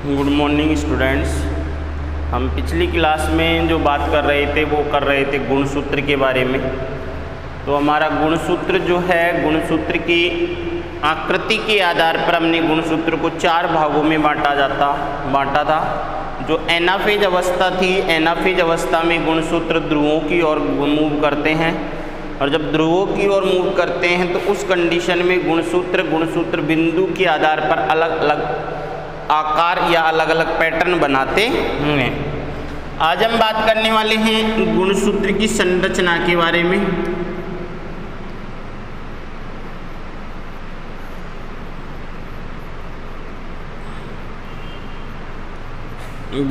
Good morning students. हम पिछली class में जो बात कर रहे थे वो कर रहे थे गुणसूत्र के बारे में। तो हमारा गुणसूत्र जो है, गुणसूत्र की आकृति के आधार पर हमने गुणसूत्र को 4 भागों में बांटा था। जो एनाफेज अवस्था थी, एनाफेज अवस्था में गुणसूत्र ध्रुवों की ओर मूव करते हैं, और जब ध्रुवों की ओर मूव करते हैं तो उस कंडीशन में गुणसूत्र बिंदु के आधार पर अलग अलग आकार या अलग अलग पैटर्न बनाते हैं। आज हम बात करने वाले हैं गुणसूत्र की संरचना के बारे में।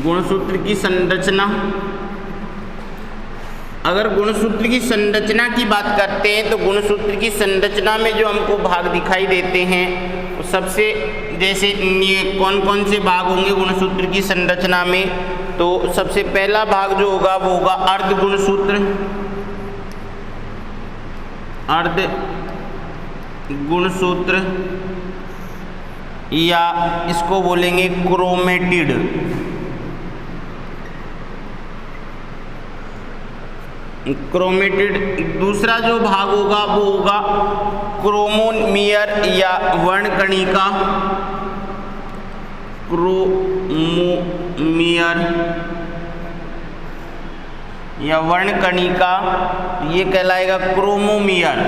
गुणसूत्र की संरचना, अगर गुणसूत्र की संरचना की बात करते हैं तो गुणसूत्र की संरचना में जो हमको भाग दिखाई देते हैं वो सबसे, जैसे ये कौन कौन से भाग होंगे गुणसूत्र की संरचना में, तो सबसे पहला भाग जो होगा वो होगा अर्ध गुणसूत्र या इसको बोलेंगे क्रोमेटिड। दूसरा जो भाग होगा वो होगा क्रोमोमियर या वर्णकणिका, ये कहलाएगा क्रोमोमियर।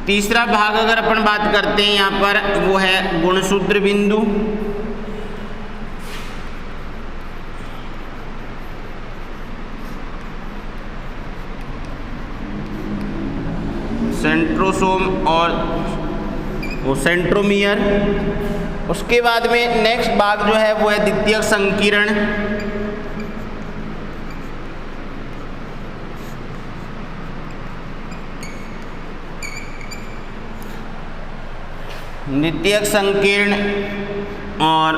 तीसरा भाग अगर अपन बात करते हैं यहाँ पर वो है गुणसूत्र बिंदु। सेंट्रोसोम और वो सेंट्रोमियर। उसके बाद में नेक्स्ट भाग जो है वो है द्वितीयक संकीर्ण। द्वितीयक संकीर्ण और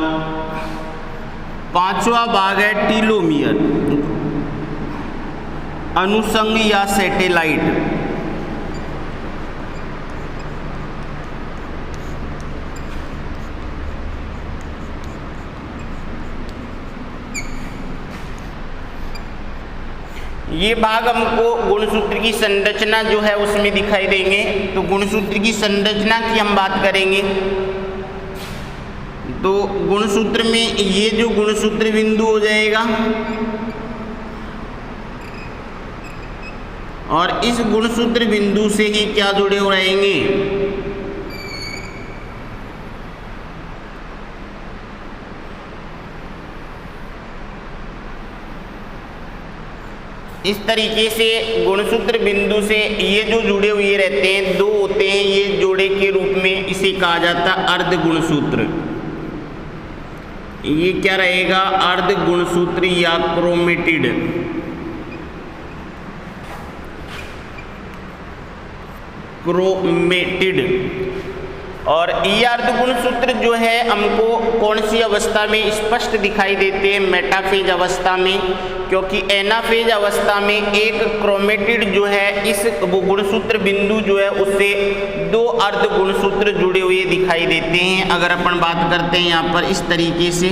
पांचवा भाग है टीलोमियर, अनुषंग या सैटेलाइट। ये भाग हमको गुणसूत्र की संरचना जो है उसमें दिखाई देंगे। तो गुणसूत्र की संरचना की हम बात करेंगे तो गुणसूत्र में ये जो गुणसूत्र बिंदु हो जाएगा और इस गुणसूत्र बिंदु से ही क्या जुड़े हो रहेंगे, इस तरीके से गुणसूत्र बिंदु से ये जो जुड़े हुए रहते हैं, 2 होते हैं ये जोड़े के रूप में, इसे कहा जाता है अर्ध गुणसूत्र। ये क्या रहेगा, अर्ध गुणसूत्र या क्रोमेटिड। और ये अर्ध गुणसूत्र जो है हमको कौन सी अवस्था में स्पष्ट दिखाई देते हैं, मेटाफेज अवस्था में, क्योंकि एनाफेज अवस्था में एक क्रोमेटिड जो है इस गुणसूत्र बिंदु जो है उससे 2 अर्ध गुणसूत्र जुड़े हुए दिखाई देते हैं। अगर अपन बात करते हैं यहाँ पर इस तरीके से,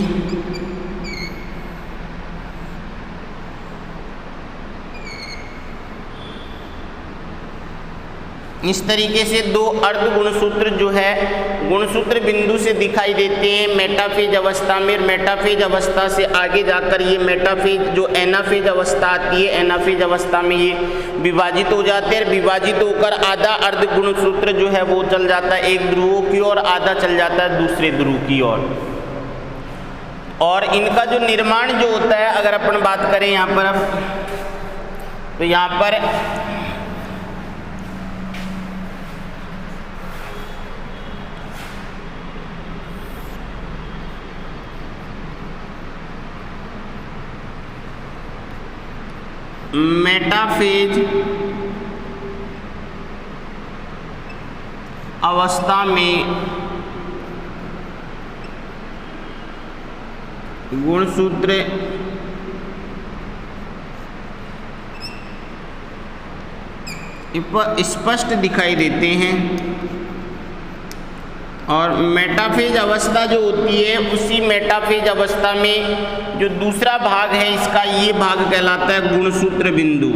इस तरीके से 2 अर्ध गुणसूत्र जो है गुणसूत्र बिंदु से दिखाई देते हैं मेटाफेज अवस्था में। मेटाफेज अवस्था से आगे जाकर ये मेटाफेज जो एनाफेज अवस्था आती है, एनाफेज अवस्था में ये विभाजित हो जाते हैं। विभाजित होकर आधा अर्ध गुणसूत्र जो है वो चल जाता है एक ध्रुव की ओर, आधा चल जाता है दूसरे ध्रुव की ओर। और इनका जो निर्माण जो होता है, अगर अपन बात करें यहाँ पर, तो यहाँ पर मेटाफेज अवस्था में गुणसूत्र स्पष्ट दिखाई देते हैं। और मेटाफेज अवस्था जो होती है, उसी मेटाफेज अवस्था में जो दूसरा भाग है इसका, ये भाग कहलाता है गुणसूत्र बिंदु।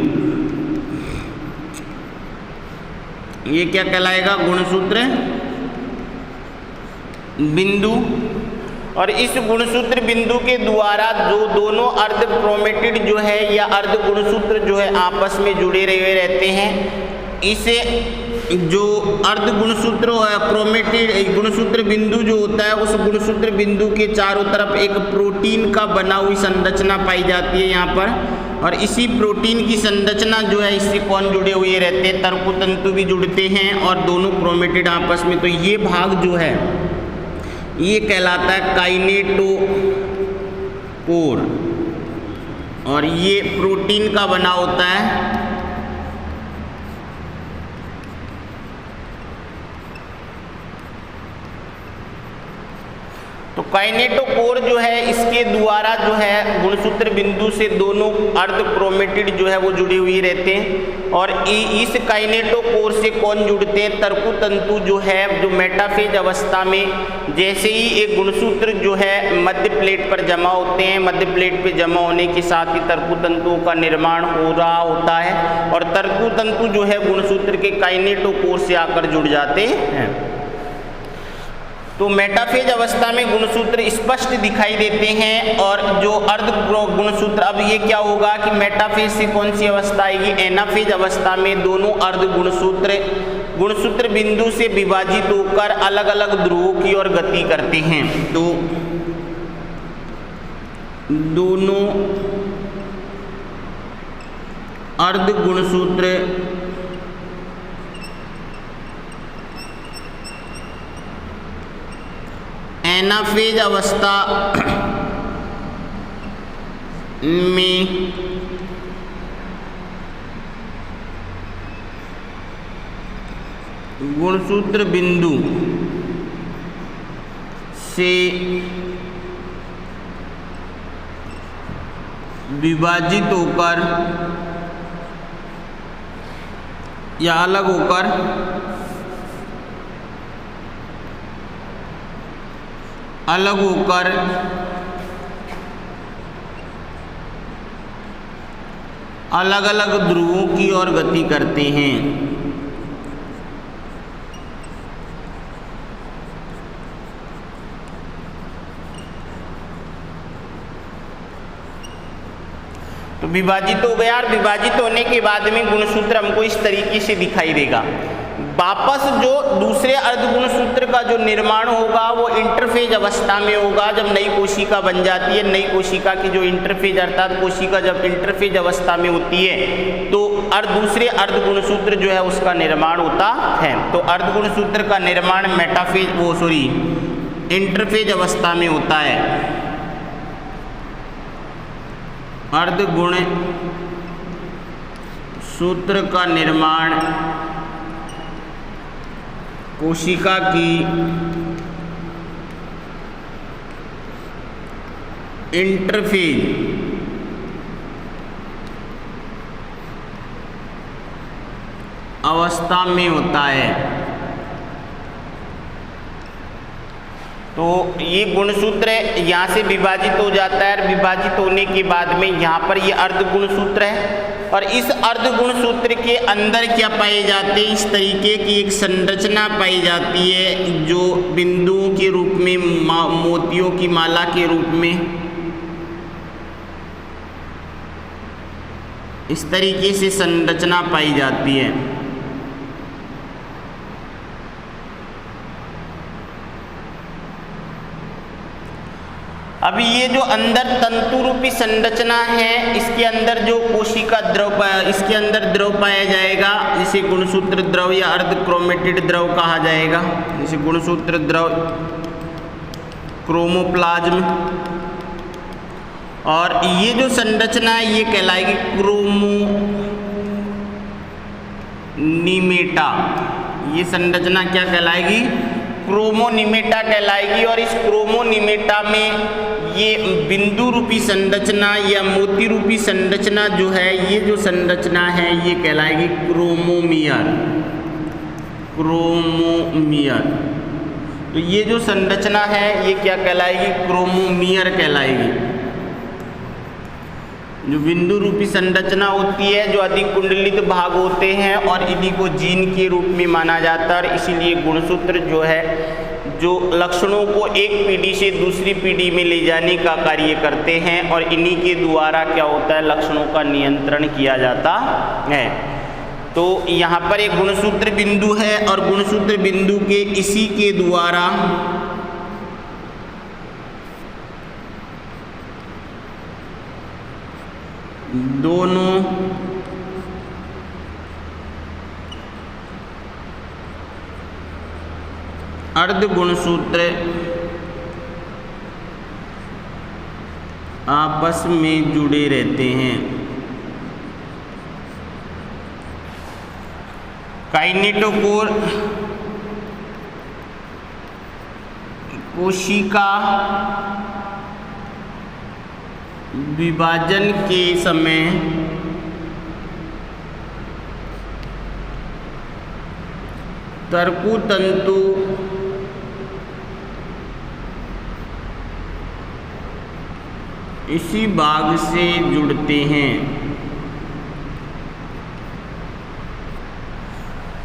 ये क्या कहलाएगा? गुणसूत्र बिंदु। और इस गुणसूत्र बिंदु के द्वारा जो दोनों अर्ध क्रोमेटिड जो है या अर्ध गुणसूत्र जो है आपस में जुड़े हुए रहते हैं, इसे जो अर्ध गुणसूत्र क्रोमेटिड गुणसूत्र बिंदु जो होता है, उस गुणसूत्र बिंदु के चारों तरफ एक प्रोटीन का बना हुई संरचना पाई जाती है यहाँ पर। और इसी प्रोटीन की संरचना जो है, इससे कौन जुड़े हुए रहते हैं? तर्कतंतु भी जुड़ते हैं और दोनों क्रोमेटिड आपस में। तो ये भाग जो है ये कहलाता है काइनेटोकोर, और ये प्रोटीन का बना होता है। तो काइनेटोकोर जो है, इसके द्वारा जो है गुणसूत्र बिंदु से दोनों अर्ध क्रोमेटिड जो है वो जुड़ी हुई रहते हैं। और इस काइनेटोकोर से कौन जुड़ते हैं? तर्कतंतु जो है, जो मेटाफेज अवस्था में जैसे ही एक गुणसूत्र जो है मध्य प्लेट पर जमा होते हैं, मध्य प्लेट पे जमा होने के साथ ही तर्कतंतुओं का निर्माण हो रहा होता है, और तर्कतंतु जो है गुणसूत्र के काइनेटोकोर से आकर जुड़ जाते हैं। तो मेटाफेज अवस्था में गुणसूत्र स्पष्ट दिखाई देते हैं। और जो अर्ध गुणसूत्र, अब ये क्या होगा कि मेटाफेज से कौन सी अवस्था आएगी? एनाफेज अवस्था में दोनों अर्ध गुणसूत्र बिंदु से विभाजित होकर अलग अलग ध्रुवों की ओर गति करते हैं। तो दोनों अर्ध गुणसूत्र एनाफेज अवस्था में गुणसूत्र बिंदु से विभाजित होकर या अलग होकर अलग अलग ध्रुवों की ओर गति करते हैं। तो विभाजित हो गया, और विभाजित होने के बाद में गुणसूत्र हमको इस तरीके से दिखाई देगा। वापस जो दूसरे अर्ध गुणसूत्र का जो निर्माण होगा वो इंटरफेज अवस्था में होगा, जब नई कोशिका बन जाती है। नई कोशिका की जो इंटरफेज अर्थात कोशिका जब इंटरफेज अवस्था में होती है तो दूसरे अर्ध गुणसूत्र जो है उसका निर्माण होता है। तो अर्ध गुणसूत्र का निर्माण इंटरफेज अवस्था में होता है। अर्ध गुणसूत्र का निर्माण कोशिका की इंटरफेज अवस्था में होता है। तो ये गुणसूत्र यहाँ से विभाजित हो जाता है, और विभाजित होने के बाद में यहाँ पर ये अर्ध गुणसूत्र है। और इस अर्ध गुणसूत्र के अंदर क्या पाए जाते हैं? इस तरीके की एक संरचना पाई जाती है जो बिंदुओं के रूप में, मोतियों की माला के रूप में इस तरीके से संरचना पाई जाती है। अभी ये जो अंदर तंतु रूपी संरचना है, इसके अंदर जो कोशिका द्रव इसके अंदर द्रव पाया जाएगा, जिसे गुणसूत्र द्रव या अर्ध क्रोमेटिड द्रव कहा जाएगा। जिसे गुणसूत्र द्रव, क्रोमोप्लाज्म, और ये जो संरचना है ये कहलाएगी क्रोमोनिमेटा। ये संरचना क्या कहलाएगी? क्रोमोनिमेटा कहलाएगी। और इस क्रोमोनिमेटा में ये बिंदु रूपी संरचना या मोती रूपी संरचना जो है, ये जो संरचना है ये कहलाएगी क्रोमोमियर। क्रोमोमियर, तो ये जो संरचना है ये क्या कहलाएगी? क्रोमोमियर कहलाएगी। जो बिंदु रूपी संरचना होती है, जो अधिक कुंडलित भाग होते हैं और इन्हीं को जीन के रूप में माना जाता है, और इसीलिए गुणसूत्र जो है जो लक्षणों को एक पीढ़ी से दूसरी पीढ़ी में ले जाने का कार्य करते हैं, और इन्हीं के द्वारा क्या होता है? लक्षणों का नियंत्रण किया जाता है। तो यहाँ पर एक गुणसूत्र बिंदु है और गुणसूत्र बिंदु के इसी के द्वारा दोनों अर्ध गुणसूत्र आपस में जुड़े रहते हैं। काइनेटोकोर कोशिका विभाजन के समय तर्कुतंतु इसी भाग से जुड़ते हैं।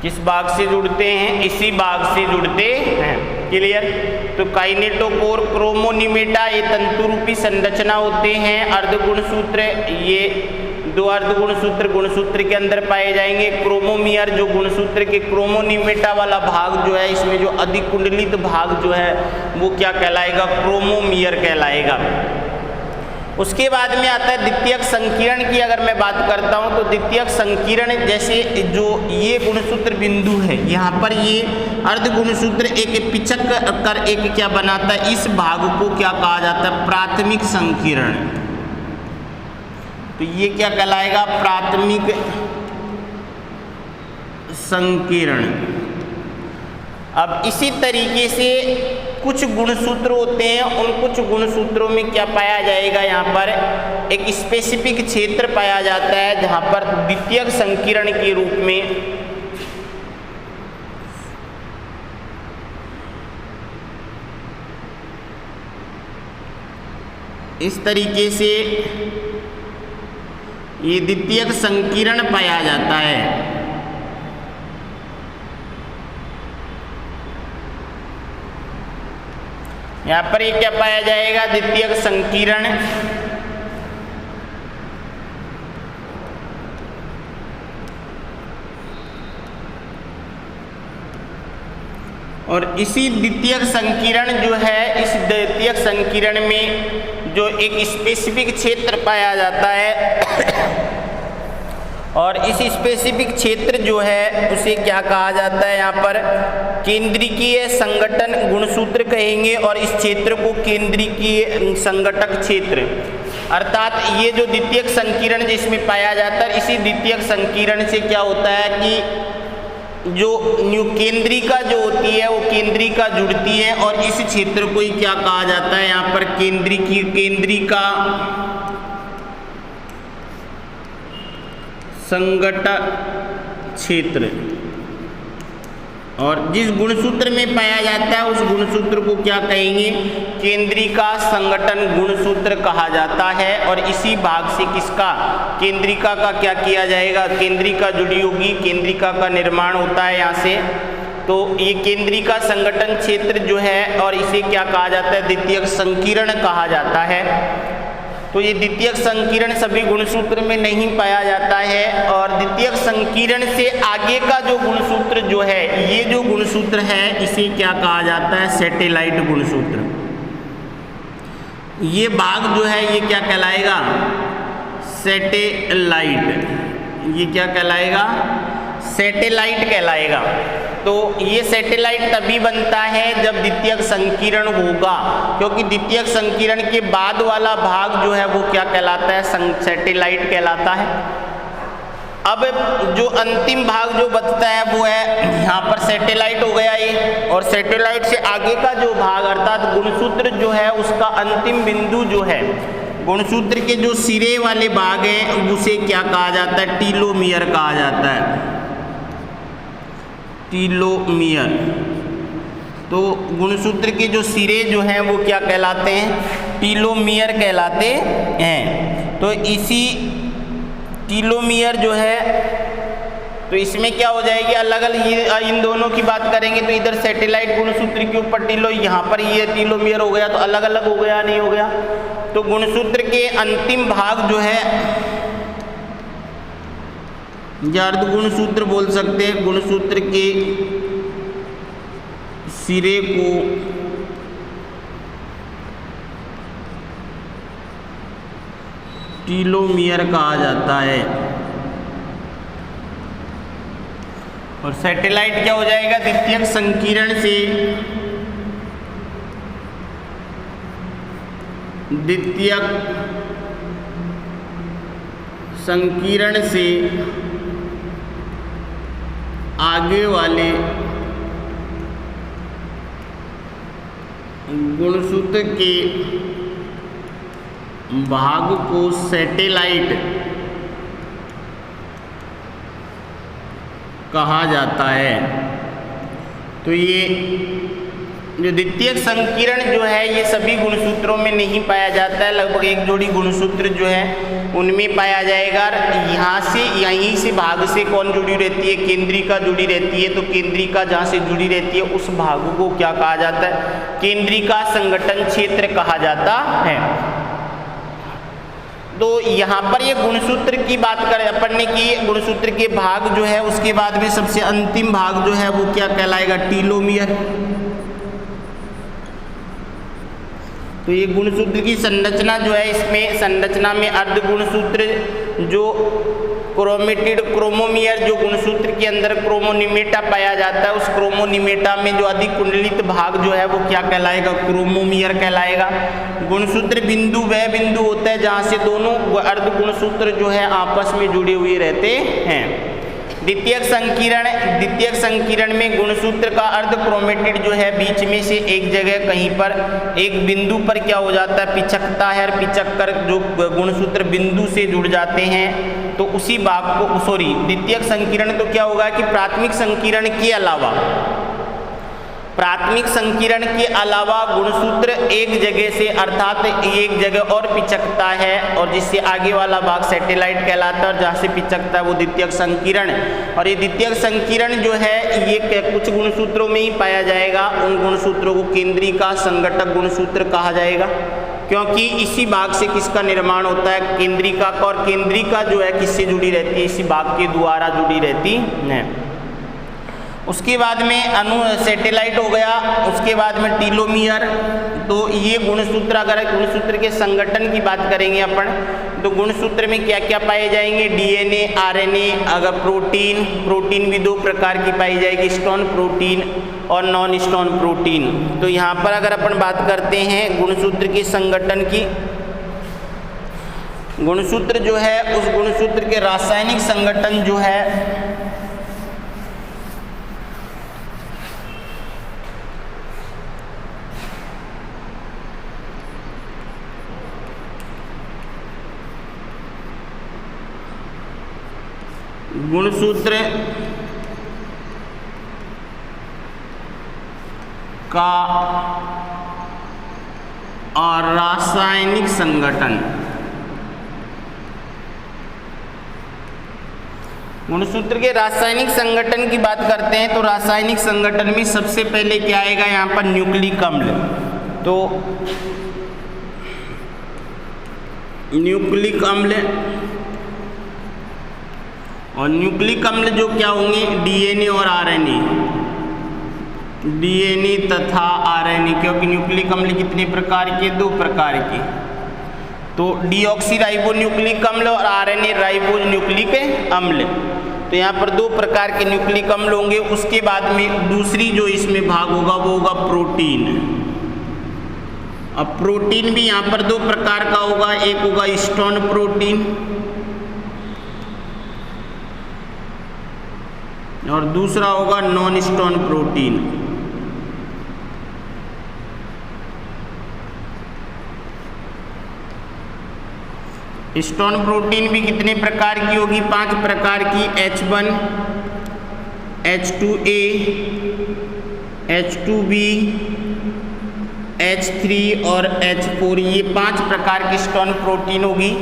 किस भाग से जुड़ते हैं? इसी भाग से जुड़ते हैं। क्लियर? तो काइनेटोकोर, क्रोमोनिमेटा ये तंतु रूपी संरचना होते हैं। अर्धगुणसूत्र ये दो अर्धगुणसूत्र गुणसूत्र के अंदर पाए जाएंगे। क्रोमोमियर जो गुणसूत्र के क्रोमोनिमेटा वाला भाग जो है, इसमें जो अधिक कुंडलित भाग जो है वो क्या कहलाएगा? क्रोमोमियर कहलाएगा। उसके बाद में आता है द्वितीयक संकीर्ण की। अगर मैं बात करता हूं तो द्वितीयक संकीर्ण, जैसे जो ये गुणसूत्र बिंदु है, यहाँ पर ये अर्ध गुणसूत्र एक पिचक कर एक क्या बनाता है? इस भाग को क्या कहा जाता है? प्राथमिक संकीर्ण। तो ये क्या कहलाएगा? प्राथमिक संकीर्ण। अब इसी तरीके से कुछ गुणसूत्र होते हैं, उन कुछ गुणसूत्रों में क्या पाया जाएगा? यहाँ पर एक स्पेसिफिक क्षेत्र पाया जाता है जहाँ पर द्वितीयक संकीर्ण के रूप में इस तरीके से ये द्वितीयक संकीर्ण पाया जाता है। यहाँ पर ये क्या पाया जाएगा? द्वितीयक संकीर्ण। और इसी द्वितीयक संकीर्ण जो है, इस द्वितीयक संकीर्ण में जो एक स्पेसिफिक क्षेत्र पाया जाता है, और इस स्पेसिफिक क्षेत्र जो है उसे क्या कहा जाता है? यहाँ पर केंद्रीकीय संगठन गुणसूत्र कहेंगे, और इस क्षेत्र को केंद्रीकीय संगठक क्षेत्र, अर्थात ये जो द्वितीयक संकीर्ण जिसमें पाया जाता है, इसी द्वितीयक संकीर्ण से क्या होता है कि जो केंद्रिका जो होती है वो केंद्रिका जुड़ती है, और इस क्षेत्र को ही क्या कहा जाता है? यहाँ पर केंद्रिका संगठक क्षेत्र। और जिस गुणसूत्र में पाया जाता है उस गुणसूत्र को क्या कहेंगे? केंद्रिका संगठन गुणसूत्र कहा जाता है। और इसी भाग से किसका? केंद्रिका का क्या किया जाएगा? केंद्रिका जुड़ी होगी, केंद्रिका का निर्माण होता है यहाँ से। तो ये केंद्रिका संगठन क्षेत्र जो है, और इसे क्या कहा जाता है? द्वितीयक संकीर्ण कहा जाता है। तो ये द्वितीयक संकीर्ण सभी गुणसूत्र में नहीं पाया जाता है, और द्वितीयक संकीर्ण से आगे का जो गुणसूत्र जो है, ये जो गुणसूत्र है इसे क्या कहा जाता है? सैटेलाइट गुणसूत्र। ये भाग जो है ये क्या कहलाएगा? सैटेलाइट। ये क्या कहलाएगा? सैटेलाइट कहलाएगा। तो ये सैटेलाइट तभी बनता है जब द्वितीयक संकीर्ण होगा, क्योंकि द्वितीयक संकीर्ण के बाद वाला भाग जो है वो क्या कहलाता है? सैटेलाइट कहलाता है। अब जो अंतिम भाग जो बचता है वो है यहाँ पर सैटेलाइट हो गया ये, और सैटेलाइट से आगे का जो भाग अर्थात गुणसूत्र जो है उसका अंतिम बिंदु जो है, गुणसूत्र के जो सिरे वाले भाग हैं उसे क्या कहा जाता है, टीलोमियर कहा जाता है, टीलोमियर। तो गुणसूत्र के जो सिरे जो हैं वो क्या कहलाते हैं, टीलोमियर कहलाते हैं। तो इसी टीलोमियर जो है, तो इसमें क्या हो जाएगी, अलग अलग इन दोनों की बात करेंगे तो इधर सैटेलाइट गुणसूत्र के ऊपर यहाँ पर ये टीलोमियर हो गया, तो अलग अलग हो गया नहीं हो गया। तो गुणसूत्र के अंतिम भाग जो है या अर्ध गुणसूत्र बोल सकते हैं, गुणसूत्र के सिरे को टीलोमियर कहा जाता है। और सैटेलाइट क्या हो जाएगा, द्वितीयक संकीर्ण से आगे वाले गुणसूत्र के भाग को सैटेलाइट कहा जाता है। तो ये जो द्वितीयक संकीर्ण जो है ये सभी गुणसूत्रों में नहीं पाया जाता है, लगभग एक जोड़ी गुणसूत्र जो है उनमें पाया जाएगा। यहाँ से यहीं से भाग से कौन जुड़ी रहती है, केंद्रिका जुड़ी रहती है। तो केंद्रिका जहाँ से जुड़ी रहती है उस भाग को क्या कहा जाता है, केंद्रिका संगठन क्षेत्र कहा जाता है। तो यहाँ पर ये गुणसूत्र की बात करें अपन ने की, गुणसूत्र के भाग जो है उसके बाद में सबसे अंतिम भाग जो है वो क्या कहलाएगा, टीलोमियर। तो ये गुणसूत्र की संरचना जो है, इसमें संरचना में अर्ध गुणसूत्र जो क्रोमेटिड क्रोमोमियर जो गुणसूत्र के अंदर क्रोमोनिमेटा पाया जाता है, उस क्रोमोनिमेटा में जो अधिक कुंडलित भाग जो है वो क्या कहलाएगा, क्रोमोमियर कहलाएगा। गुणसूत्र बिंदु वह बिंदु होता है जहाँ से दोनों अर्ध गुणसूत्र जो है आपस में जुड़े हुए रहते हैं। द्वितीयक संकीर्ण में गुणसूत्र का अर्ध क्रोमेटिड जो है बीच में से एक जगह कहीं पर एक बिंदु पर क्या हो जाता है, पिचकता है, और पिचक कर जो गुणसूत्र बिंदु से जुड़ जाते हैं तो उसी भाग को द्वितीयक संकीर्ण तो क्या होगा कि प्राथमिक संकीर्ण के अलावा गुणसूत्र एक जगह से अर्थात एक जगह और पिचकता है, और जिससे आगे वाला भाग सैटेलाइट कहलाता है, और जहाँ से पिचकता है वो द्वितीयक संकीर्ण। और ये द्वितीयक संकीर्ण जो है ये कुछ गुणसूत्रों में ही पाया जाएगा, उन गुणसूत्रों को केंद्रिका संघटक गुणसूत्र कहा जाएगा, क्योंकि इसी भाग से किसका निर्माण होता है, केंद्रिका का। और केंद्रिका जो है किससे जुड़ी रहती है, इसी भाग के द्वारा जुड़ी रहती है। उसके बाद में सैटेलाइट हो गया, उसके बाद में टीलोमियर। तो ये गुणसूत्र, अगर गुणसूत्र के संगठन की बात करेंगे अपन तो गुणसूत्र में क्या क्या पाए जाएंगे, डीएनए, आरएनए, अगर प्रोटीन भी दो प्रकार की पाई जाएगी, स्टोन प्रोटीन और नॉन स्टोन प्रोटीन। तो यहाँ पर अगर अपन बात करते हैं गुणसूत्र के संगठन की, गुणसूत्र जो है उस गुणसूत्र के रासायनिक संगठन जो है गुणसूत्र का और रासायनिक संगठन, गुणसूत्र के रासायनिक संगठन की बात करते हैं तो रासायनिक संगठन में सबसे पहले क्या आएगा, यहाँ पर न्यूक्लिक अम्ल। तो न्यूक्लिक अम्ल, और न्यूक्लिक अम्ल जो क्या होंगे, डीएनए और आरएनए, डीएनए तथा आरएनए, क्योंकि न्यूक्लिक अम्ल कितने प्रकार के, दो प्रकार के। तो डीऑक्सीराइबो न्यूक्लिक अम्ल और आरएनए राइबोज न्यूक्लिक अम्ल। तो यहाँ पर दो प्रकार के न्यूक्लिक अम्ल होंगे। उसके बाद में दूसरी जो इसमें भाग होगा वो होगा प्रोटीन। अब प्रोटीन भी यहाँ पर दो प्रकार का होगा, एक होगा स्टोन प्रोटीन और दूसरा होगा non stone protein. Stone protein भी कितने प्रकार की होगी? 5 प्रकार की, H1, H2A, H2B, H3 और H4, ये 5 प्रकार की स्टोन प्रोटीन होगी।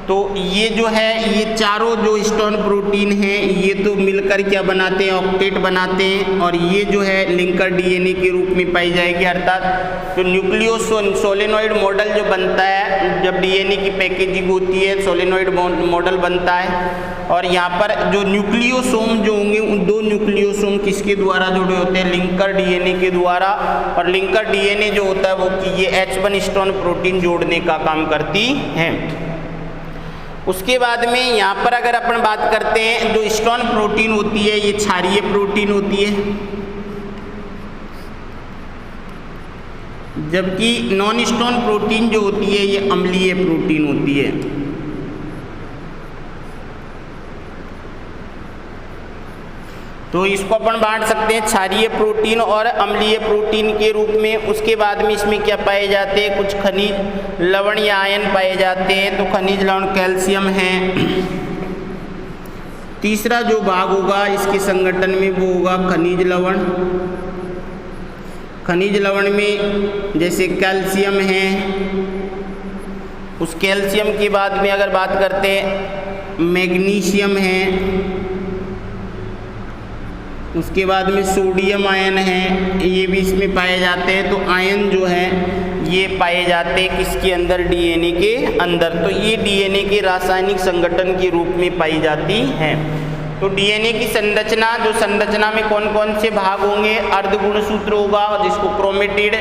तो ये जो है, ये चारों जो स्टोन प्रोटीन हैं ये तो मिलकर क्या बनाते हैं? ऑक्टेट बनाते हैं। और ये जो है लिंकर डीएनए के रूप में पाई जाएगी, अर्थात जो न्यूक्लियो सोलेनॉइड मॉडल जो बनता है जब डीएनए की पैकेजिंग होती है, सोलेनॉइड मॉडल बनता है। और यहाँ पर जो न्यूक्लियोसोम जो होंगे, उन 2 न्यूक्लियोसोम किसके द्वारा जुड़े होते हैं? लिंकर डीएनए के द्वारा। और लिंकर डीएनए जो होता है वो कि ये H1 स्टोन प्रोटीन जोड़ने का काम करती है। उसके बाद में यहाँ पर अगर अपन बात करते हैं, जो स्टोन प्रोटीन होती है ये क्षारीय प्रोटीन होती है, जबकि नॉन स्टोन प्रोटीन जो होती है ये अम्लीय प्रोटीन होती है। तो इसको अपन बांट सकते हैं क्षारीय प्रोटीन और अम्लीय प्रोटीन के रूप में। उसके बाद में इसमें क्या पाए जाते हैं? कुछ खनिज लवण या आयन पाए जाते हैं। तो खनिज लवण कैल्शियम है। तीसरा जो भाग होगा इसके संगठन में वो होगा खनिज लवण। खनिज लवण में जैसे कैल्शियम है, उस कैल्शियम के बाद में अगर बात करते हैं मैग्नीशियम है, उसके बाद में सोडियम आयन है, ये भी इसमें पाए जाते हैं। तो आयन जो है ये पाए जाते हैं किसके अंदर? डीएनए के अंदर। तो ये डीएनए के रासायनिक संगठन के रूप में पाई जाती हैं। तो डीएनए की संरचना, जो संरचना में कौन कौन से भाग होंगे? अर्ध गुणसूत्र होगा जिसको क्रोमेटिड,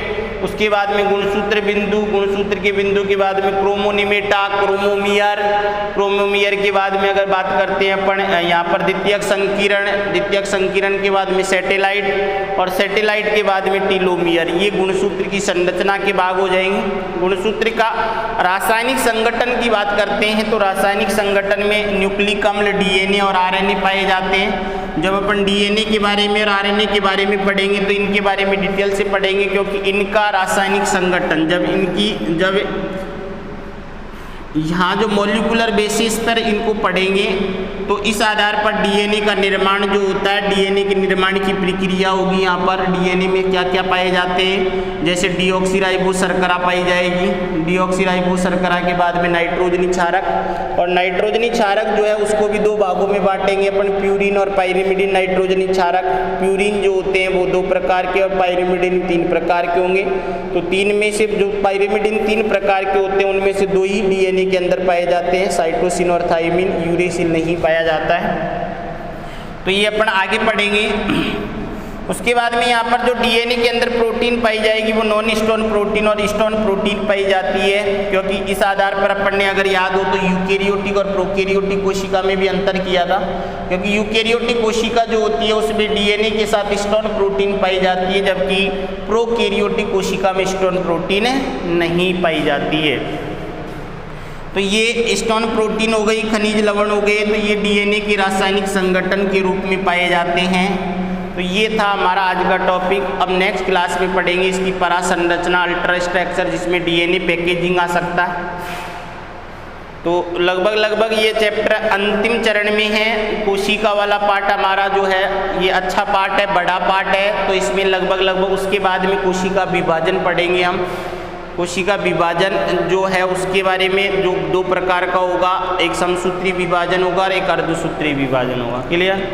उसके बाद में गुणसूत्र बिंदु, गुणसूत्र के बिंदु के बाद में क्रोमोनिमेटा, क्रोमोमियर, क्रोमोमियर के बाद में अगर बात करते हैं अपन यहाँ पर द्वितीयक संकीर्ण, द्वितीयक संकीर्ण के बाद में सैटेलाइट, और सैटेलाइट के बाद में टीलोमियर। ये गुणसूत्र की संरचना के भाग हो जाएंगे। गुणसूत्र का रासायनिक संगठन की बात करते हैं तो रासायनिक संगठन में न्यूक्लिक अम्ल, डीएनए और आरएनए पाए जाते हैं। जब अपन डीएनए के बारे में और आरएनए के बारे में पढ़ेंगे तो इनके बारे में डिटेल से पढ़ेंगे, क्योंकि इनका रासायनिक संगठन जब यहाँ जो मॉलिक्यूलर बेसिस पर इनको पढ़ेंगे तो इस आधार पर डीएनए का निर्माण जो होता है, डीएनए के निर्माण की प्रक्रिया होगी। यहाँ पर डीएनए में क्या क्या पाए जाते हैं? जैसे डीऑक्सीराइबोस शर्करा पाई जाएगी। डीऑक्सीराइबोस शर्करा के बाद में नाइट्रोजनी क्षारक, और नाइट्रोजनी क्षारक जो है उसको भी 2 भागों में बांटेंगे अपन, प्यूरिन और पाइरिमिडिन नाइट्रोजनी क्षारक। प्यूरिन जो होते हैं वो 2 प्रकार के और पाइरिमिडिन 3 प्रकार के होंगे। तो 3 में से जो पाइरिमिडिन 3 प्रकार के होते हैं उनमें से 2 ही डीएनए के अंदर पाए जाते हैं, साइटोसिन और थाइमिन। यूरेसिल नहीं पाया जाता है। तो ये अपन आगे पढ़ेंगे। उसके बाद में यहाँ पर जो डीएनए के अंदर प्रोटीन पाई जाएगी वो नॉन स्टोन प्रोटीन और स्टोन प्रोटीन पाई जाती है, क्योंकि इस आधार पर अपन ने अगर याद हो तो यूकेरियोटिक और प्रोकैरियोटिक कोशिका में भी अंतर किया था। क्योंकि यूकेरियोटिक कोशिका जो होती है उसमें डीएनए के साथ स्टोन प्रोटीन पाई जाती है, जबकि प्रोकैरियोटिक कोशिका में स्टोन प्रोटीन नहीं पाई जाती है। तो ये स्टोन प्रोटीन हो गई, खनिज लवण हो गए, तो ये डीएनए के रासायनिक संगठन के रूप में पाए जाते हैं। तो ये था हमारा आज का टॉपिक। अब नेक्स्ट क्लास में पढ़ेंगे इसकी परासंरचना, अल्ट्रा स्ट्रक्चर, जिसमें डीएनए पैकेजिंग आ सकता है। तो लगभग ये चैप्टर अंतिम चरण में है। कोशिका वाला पार्ट हमारा जो है ये अच्छा पार्ट है, बड़ा पार्ट है। तो इसमें लगभग उसके बाद में कोशिका विभाजन पढ़ेंगे हम। कोशिका विभाजन जो है उसके बारे में जो 2 प्रकार का होगा, एक समसूत्री विभाजन होगा और एक अर्धसूत्री विभाजन होगा। क्लियर?